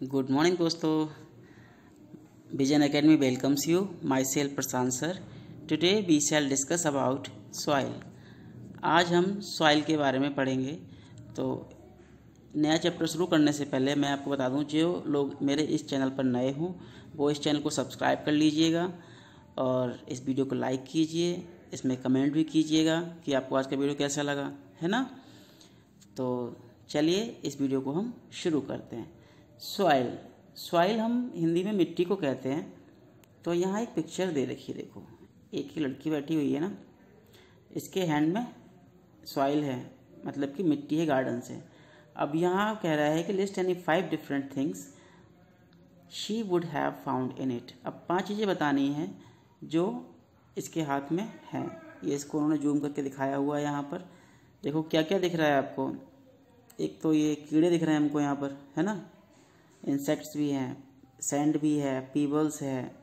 Good morning दोस्तों. Vision Academy welcomes you. Myself Prashant sir. Today we shall discuss about soil. आज हम soil के बारे में पढ़ेंगे. तो नया चैप्टर शुरू करने से पहले मैं आपको बता दूं, जो लोग मेरे इस चैनल पर नए हों वो इस चैनल को सब्सक्राइब कर लीजिएगा और इस वीडियो को लाइक कीजिए. इसमें कमेंट भी कीजिएगा कि आपको आज का वीडियो कैसा लगा, है ना. तो चलिए इस वीडियो को हम शुरू करते हैं. सॉइल हम हिंदी में मिट्टी को कहते हैं. तो यहाँ एक पिक्चर दे रखी है, देखो एक ही लड़की बैठी हुई है ना, इसके हैंड में सॉइल है, मतलब कि मिट्टी है गार्डन से. अब यहाँ कह रहा है कि list any 5 different things she would have found in it. अब 5 चीज़ें बतानी हैं जो इसके हाथ में हैं. ये इसको उन्होंने जूम करके दिखाया हुआ है. यहाँ पर देखो क्या क्या दिख रहा है आपको. एक तो ये कीड़े दिख रहे हैं हमको यहाँ पर, है ना. इंसेक्ट्स भी हैं, सैंड भी है, पीबल्स है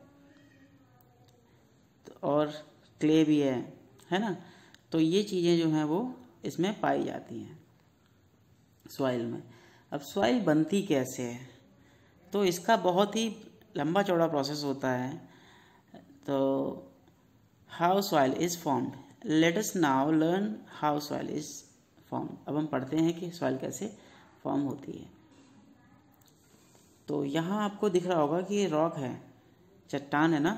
और क्ले भी है ना. तो ये चीज़ें जो हैं वो इसमें पाई जाती हैं सॉइल में. अब सॉइल बनती कैसे है, तो इसका बहुत ही लंबा चौड़ा प्रोसेस होता है. तो how soil is formed. Let us now learn how soil is formed. अब हम पढ़ते हैं कि सॉइल कैसे फॉर्म होती है. तो यहाँ आपको दिख रहा होगा कि ये रॉक है, चट्टान है ना,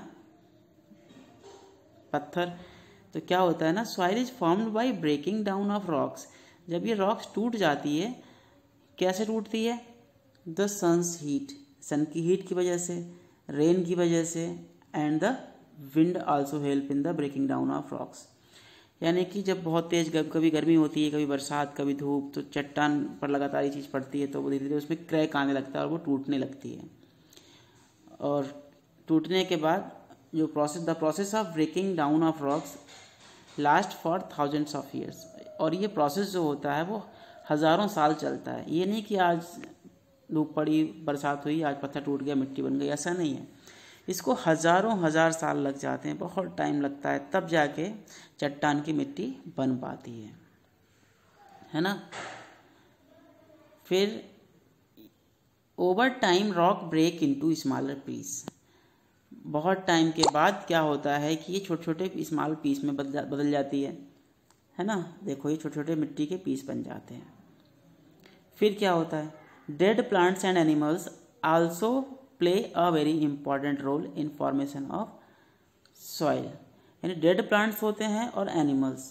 पत्थर. तो क्या होता है ना, soil is formed by breaking down of rocks. जब ये रॉक्स टूट जाती है, कैसे टूटती है, द सन्स हीट, सन की हीट की वजह से, रेन की वजह से, and the wind also help in the breaking down of rocks. यानी कि जब बहुत तेज कभी गर्मी होती है, कभी बरसात, कभी धूप, तो चट्टान पर लगातार ये चीज़ पड़ती है तो वो धीरे धीरे उसमें क्रैक आने लगता है और वो टूटने लगती है. और टूटने के बाद जो the process of breaking down of rocks last for thousands of years. और ये प्रोसेस जो होता है वो हज़ारों साल चलता है. ये नहीं कि आज धूप पड़ी, बरसात हुई, आज पत्थर टूट गया, मिट्टी बन गई, ऐसा नहीं है. इसको हज़ार साल लग जाते हैं, बहुत टाइम लगता है, तब जाके चट्टान की मिट्टी बन पाती है ना. फिर over time rock break into smaller piece. बहुत टाइम के बाद क्या होता है कि ये छोटे छोटे स्मॉल पीस में बदल जाती है ना. देखो ये छोटे छोटे मिट्टी के पीस बन जाते हैं. फिर क्या होता है, dead plants and animals also play a very important role in formation of soil. यानी डेड प्लांट्स होते हैं और एनिमल्स,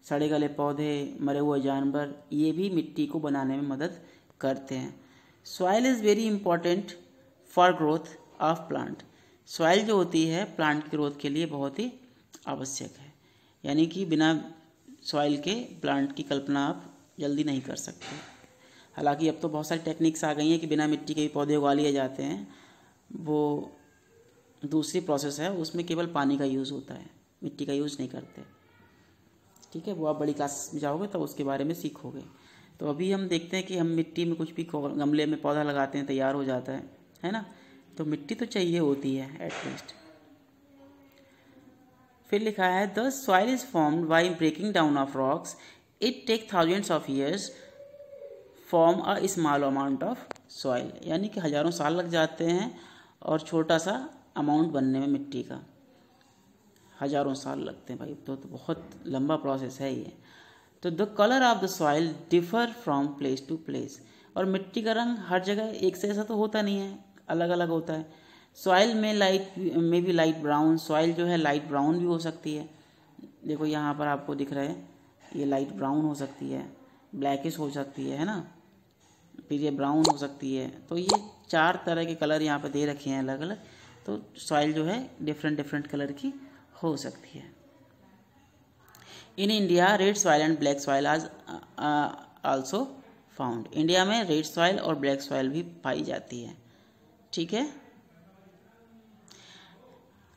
सड़े गले पौधे, मरे हुए जानवर, ये भी मिट्टी को बनाने में मदद करते हैं. Soil is very important for growth of plant. Soil जो होती है प्लांट की ग्रोथ के लिए बहुत ही आवश्यक है. यानी कि बिना सॉइल के प्लांट की कल्पना आप जल्दी नहीं कर सकते. हालांकि अब तो बहुत सारी टेक्निक्स आ गई हैं कि बिना मिट्टी के भी पौधे उगा लिए जाते हैं. वो दूसरी प्रोसेस है, उसमें केवल पानी का यूज़ होता है, मिट्टी का यूज़ नहीं करते. ठीक है, वो आप बड़ी क्लास में जाओगे तो उसके बारे में सीखोगे. तो अभी हम देखते हैं कि हम मिट्टी में कुछ भी गमले में पौधा लगाते हैं, तैयार हो जाता है ना. तो मिट्टी तो चाहिए होती है एटलीस्ट. फिर लिखा है the soil is formed by breaking down of rocks. It take thousands of years form a small amount of soil. यानी कि हज़ारों साल लग जाते हैं और छोटा सा अमाउंट बनने में मिट्टी का हज़ारों साल लगते हैं भाई. तो बहुत लंबा प्रोसेस है ये. तो the colour of the soil differ from place to place. और मिट्टी का रंग हर जगह एक से ऐसा तो होता नहीं है, अलग अलग होता है. सॉइल में भी लाइट ब्राउन. सॉइल जो है लाइट ब्राउन भी हो सकती है. देखो यहाँ पर आपको दिख रहा है, ये लाइट ब्राउन हो सकती है, ब्लैकिश हो सकती है ना, फिर ये ब्राउन हो सकती है. तो ये 4 तरह के कलर यहाँ पर दे रखे हैं अलग अलग. तो सॉइल जो है डिफरेंट कलर की हो सकती है. In India red soil and black soil आज आल्सो फाउंड. इंडिया में रेड सॉइल और ब्लैक सॉइल भी पाई जाती है. ठीक है,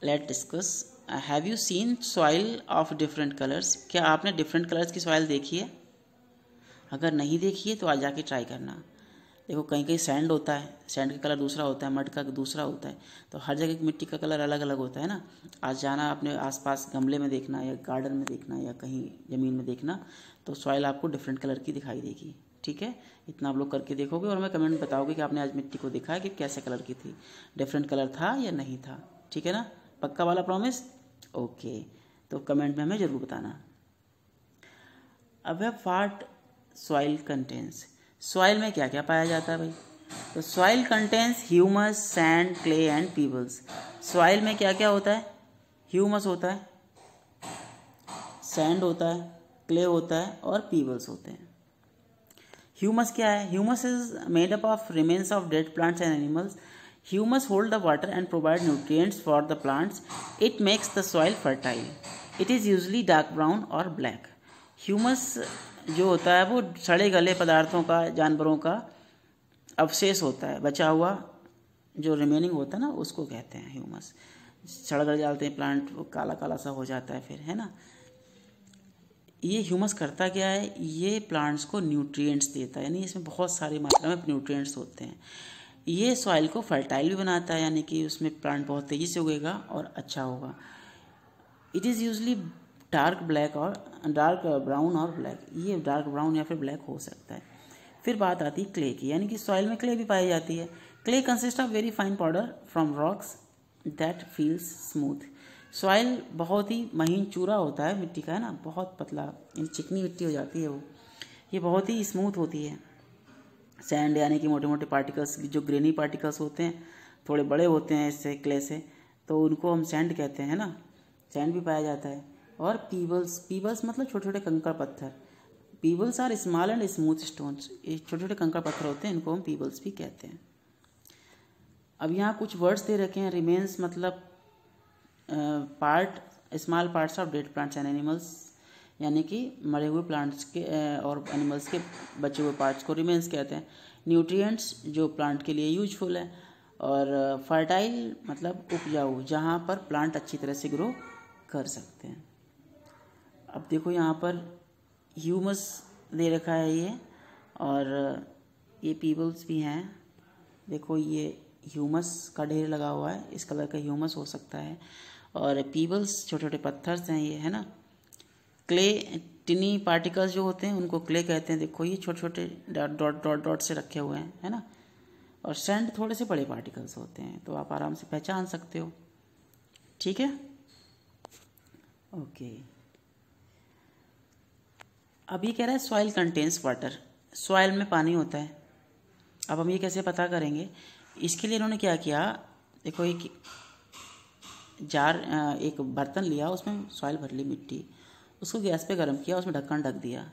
let discuss. Have you seen soil of different colours. क्या आपने डिफरेंट कलर्स की सॉइल देखी है? अगर नहीं देखी है तो आज जाके ट्राई करना. देखो कहीं कहीं सैंड होता है, सैंड का कलर दूसरा होता है, मड का दूसरा होता है. तो हर जगह की मिट्टी का कलर अलग अलग होता है ना. आज जाना अपने आसपास गमले में देखना या गार्डन में देखना या कहीं ज़मीन में देखना, तो सॉइल आपको डिफरेंट कलर की दिखाई देगी. ठीक है, इतना आप लोग करके देखोगे और मैं कमेंट में बताओगे कि आपने आज मिट्टी को देखा है कि कैसे कलर की थी, डिफरेंट कलर था या नहीं था। ठीक है ना, पक्का वाला प्रॉमिस? ओके, तो कमेंट में हमें ज़रूर बताना। अब है व्हाट सॉइल कंटेंस। सॉइल में क्या क्या पाया जाता है भाई? तो soil contains humus, sand, clay and Peebles. Soil में क्या क्या होता है? ह्यूमस होता है, सैंड होता है, क्ले होता है और पीबल्स होते हैं। ह्यूमस क्या है? Humus is made up of remains of dead plants and animals. Humus hold the water and provide nutrients for the plants. It makes the soil fertile. It is usually dark brown और black. Humus जो होता है वो सड़े गले पदार्थों का, जानवरों का अवशेष होता है, बचा हुआ जो रिमेनिंग होता है ना, उसको कहते हैं ह्यूमस। सड़ गल जाते हैं प्लांट, वो काला काला सा हो जाता है फिर, है ना। ये ह्यूमस करता क्या है? ये प्लांट्स को न्यूट्रिएंट्स देता है, यानी इसमें बहुत सारी मात्रा में न्यूट्रिएंट्स होते हैं। ये सॉइल को फर्टाइल भी बनाता है, यानी कि उसमें प्लांट बहुत तेज़ी से उगेगा और अच्छा होगा। It is usually dark black और डार्क ब्राउन और ब्लैक, ये डार्क ब्राउन या फिर ब्लैक हो सकता है। फिर बात आती है क्ले की, यानी कि सॉइल में क्ले भी पाई जाती है। Clay consist of very fine powder from rocks that feels smooth. Soil बहुत ही महीन चूरा होता है मिट्टी का, है ना, बहुत पतला, यानी चिकनी मिट्टी हो जाती है वो, ये बहुत ही स्मूथ होती है। सैंड यानी कि मोटे मोटे पार्टिकल्स, जो ग्रेनी पार्टिकल्स होते हैं, थोड़े बड़े होते हैं इससे, क्ले से, तो उनको हम सैंड कहते हैं ना, सैंड भी पाया जाता है। और पीबल्स, पीबल्स मतलब छोटे छोटे कंकड़ पत्थर। Pebbles are small and smooth stones, ये छोटे छोटे कंकड़ पत्थर होते हैं, इनको हम पीबल्स भी कहते हैं। अब यहाँ कुछ वर्ड्स दे रखे हैं। रिमेन्स मतलब part, small parts of dead plants and animals, यानी कि मरे हुए प्लांट्स के और एनिमल्स के बचे हुए पार्ट्स को रिमेन्स कहते हैं। न्यूट्रिएंट्स जो प्लांट के लिए यूजफुल है, और फर्टाइल मतलब उपजाऊ, जहाँ पर प्लांट अच्छी तरह से ग्रो कर सकते हैं। अब देखो यहाँ पर ह्यूमस दे रखा है ये, और ये पीबल्स भी हैं। देखो ये ह्यूमस का ढेर लगा हुआ है, इस कलर का ह्यूमस हो सकता है, और पीबल्स छोटे छोटे पत्थर हैं ये, है ना। क्ले, टिनी पार्टिकल्स जो होते हैं उनको क्ले कहते हैं। देखो ये छोटे छोटे डॉट डॉट डॉट डॉट से रखे हुए हैं, है ना। और सैंड थोड़े से बड़े पार्टिकल्स होते हैं, तो आप आराम से पहचान सकते हो। ठीक है, ओके। अब ये कह रहा है सॉइल कंटेन्स वाटर, सॉइल में पानी होता है। अब हम ये कैसे पता करेंगे? इसके लिए इन्होंने क्या किया, देखो एक जार, एक बर्तन लिया, उसमें सॉइल भर ली मिट्टी, उसको गैस पे गर्म किया, उसमें ढक्कन ढक दिया।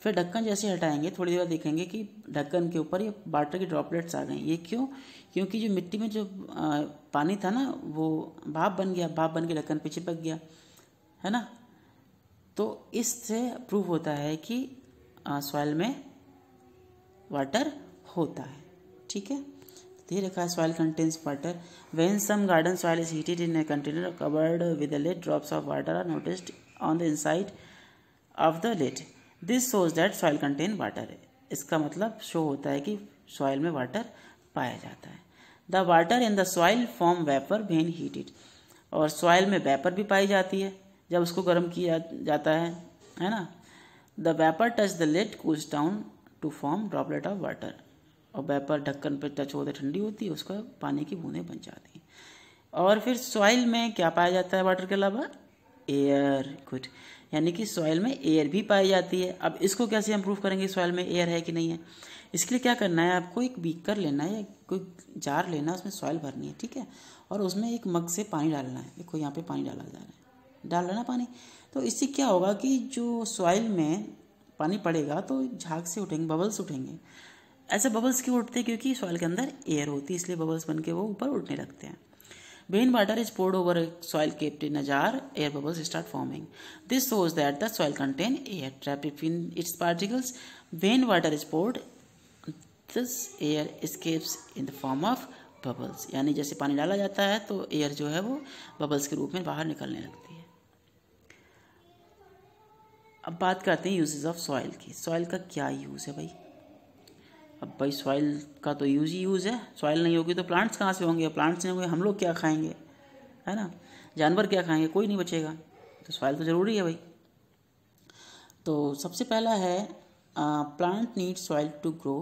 फिर ढक्कन जैसे हटाएंगे थोड़ी देर बाद देखेंगे कि ढक्कन के ऊपर ये वाटर की ड्रॉपलेट्स आ गई। ये क्यों? क्योंकि जो मिट्टी में जो पानी था ना, वो भाप बन गया, भाप बन के ढक्कन पे चिपक गया, है ना। तो इससे प्रूव होता है कि सॉइल में वाटर होता है। ठीक है, दे रखा है soil contains water. When some garden soil is heated in a container covered with a lid, drops of water are noticed on the inside of the lid, this shows that soil contain water. इसका मतलब show होता है कि soil में water पाया जाता है। The water in the soil form vapour when heated, और सॉइल में वेपर भी पाई जाती है जब उसको गर्म किया जाता है ना। The vapour touch the lid, cools down to form droplet of water, और वेपर ढक्कन पर टच होते ठंडी होती है, उसका पानी की बूंदें बन जाती हैं। और फिर सॉइल में क्या पाया जाता है वाटर के अलावा? एयर। गुड, यानी कि सॉइल में एयर भी पाई जाती है। अब इसको कैसे हम प्रूव करेंगे सॉइल में एयर है कि नहीं है? इसके लिए क्या करना है, आपको एक बीकर लेना है या कोई जार लेना है, उसमें सॉइल भरनी है, ठीक है, और उसमें एक मग से पानी डालना है। देखो यहाँ पे पानी डाला जा रहा है, डाल रहा ना पानी। तो इससे क्या होगा कि जो सॉइल में पानी पड़ेगा तो झाग से उठेंगे, बबल्स उठेंगे। ऐसे बबल्स क्यों उठते हैं? क्योंकि सॉइल के अंदर एयर होती है, इसलिए बबल्स बन के वो ऊपर उठने लगते हैं। When water is poured over a soil kept in a jar, air bubbles start forming. This shows that the soil contains air trapped between its particles. When water is poured, this air escapes in the form of bubbles. यानी जैसे पानी डाला जाता है तो air जो है वो बबल्स के रूप में बाहर निकलने लगती है। अब बात करते हैं यूजेस ऑफ सॉइल की। सॉइल का क्या यूज़ है भाई? अब भाई सॉइल का तो यूज़ ही यूज़ है। सॉइल नहीं होगी तो प्लांट्स कहाँ से होंगे? प्लांट्स नहीं होंगे हम लोग क्या खाएंगे, है ना। जानवर क्या खाएंगे? कोई नहीं बचेगा। तो सॉइल तो ज़रूरी है भाई। तो सबसे पहला है plant need soil to grow,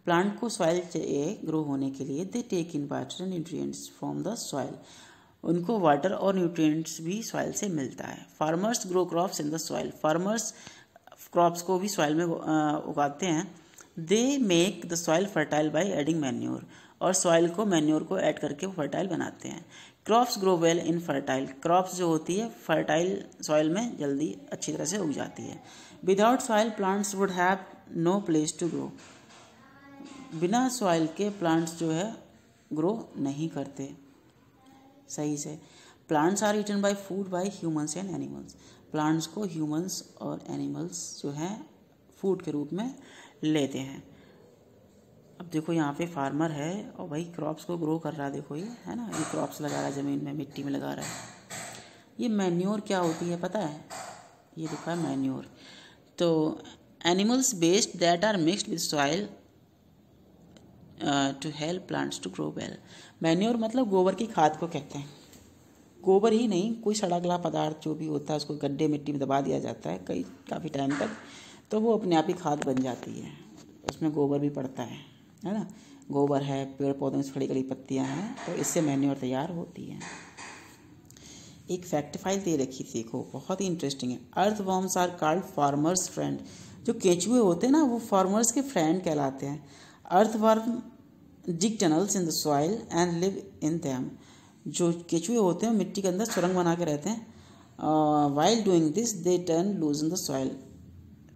plant को सॉइल चाहिए ग्रो होने के लिए। They take in water and nutrients from the soil, उनको वाटर और न्यूट्रिएंट्स भी सॉइल से मिलता है। Farmers grow crops in the soil, farmers crops को भी सॉइल में उगाते हैं। They make the soil fertile by adding manure, और सॉइल को मैन्योर को ऐड करके वो फर्टाइल बनाते हैं। Crops grow well in fertile, crops जो होती है फर्टाइल सॉइल में जल्दी अच्छी तरह से उग जाती है। Without soil plants would have no place to grow, बिना सॉइल के प्लांट्स जो है ग्रो नहीं करते सही से। Plants are eaten by food by humans and animals, plants को ह्यूमंस और एनिमल्स जो है फूड के रूप में लेते हैं। अब देखो यहाँ पे फार्मर है और भाई क्रॉप्स को ग्रो कर रहा है, देखो ये है ना, ये क्रॉप्स लगा रहा है ज़मीन में, मिट्टी में लगा रहा है। ये मैन्योर क्या होती है पता है, ये देखा है मैन्योर। तो animals waste that are mixed with soil to help plants to grow well. Manure मतलब गोबर की खाद को कहते हैं। गोबर ही नहीं, कोई सड़ा गला पदार्थ जो भी होता है उसको गड्ढे मिट्टी में दबा दिया जाता है काफ़ी टाइम तक, तो वो अपने आप ही खाद बन जाती है। उसमें गोबर भी पड़ता है ना, गोबर है, पेड़ पौधों से खड़ी खड़ी पत्तियां हैं, तो इससे मैन्योर तैयार होती है। एक फैक्ट फाइल दे रखी थी, देखो बहुत ही इंटरेस्टिंग है। Earthworms are called farmers friend, जो केंचुए होते हैं ना वो फार्मर्स के फ्रेंड कहलाते हैं। Earthworm dig tunnels in the soil and live in them, जो केंचुए होते हैं मिट्टी के अंदर सुरंग बना के रहते हैं। While doing this they turn loose in the soil,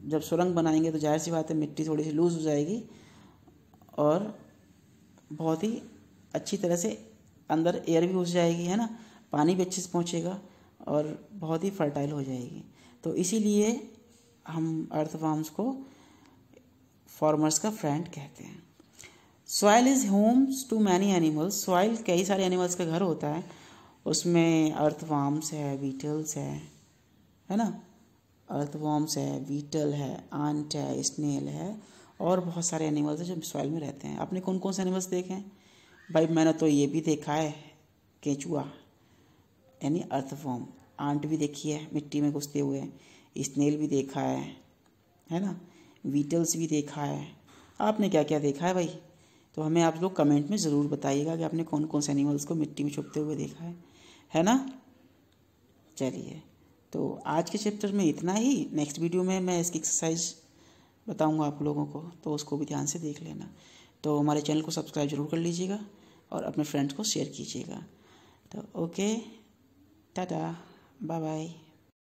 जब सुरंग बनाएंगे तो जाहिर सी बात है मिट्टी थोड़ी सी लूज हो जाएगी और बहुत ही अच्छी तरह से अंदर एयर भी घुस जाएगी, है ना, पानी भी अच्छे से पहुँचेगा और बहुत ही फर्टाइल हो जाएगी। तो इसीलिए हम अर्थवर्म्स को फार्मर्स का फ्रेंड कहते हैं। Soil is homes to many animals, soil कई सारे एनिमल्स का घर होता है, उसमें अर्थवर्म्स है, बीटल्स है ना, अर्थवर्म्स है, बीटल है, आंट है, स्नेल है और बहुत सारे एनिमल्स हैं जो सॉइल में रहते हैं। आपने कौन कौन से एनिमल्स देखे हैं भाई? मैंने तो ये भी देखा है, केंचुआ यानी अर्थवर्म, आंट भी देखी है मिट्टी में घुसते हुए, स्नेल भी देखा है ना, बीटल्स भी देखा है। आपने क्या क्या देखा है भाई? तो हमें आप लोग कमेंट में ज़रूर बताइएगा कि आपने कौन कौन से एनिमल्स को मिट्टी में छुपते हुए देखा है ना। चलिए, तो आज के चैप्टर में इतना ही। नेक्स्ट वीडियो में मैं इसकी एक्सरसाइज बताऊंगा आप लोगों को, तो उसको भी ध्यान से देख लेना। तो हमारे चैनल को सब्सक्राइब जरूर कर लीजिएगा और अपने फ्रेंड्स को शेयर कीजिएगा। तो ओके, टाटा, बाय बाय।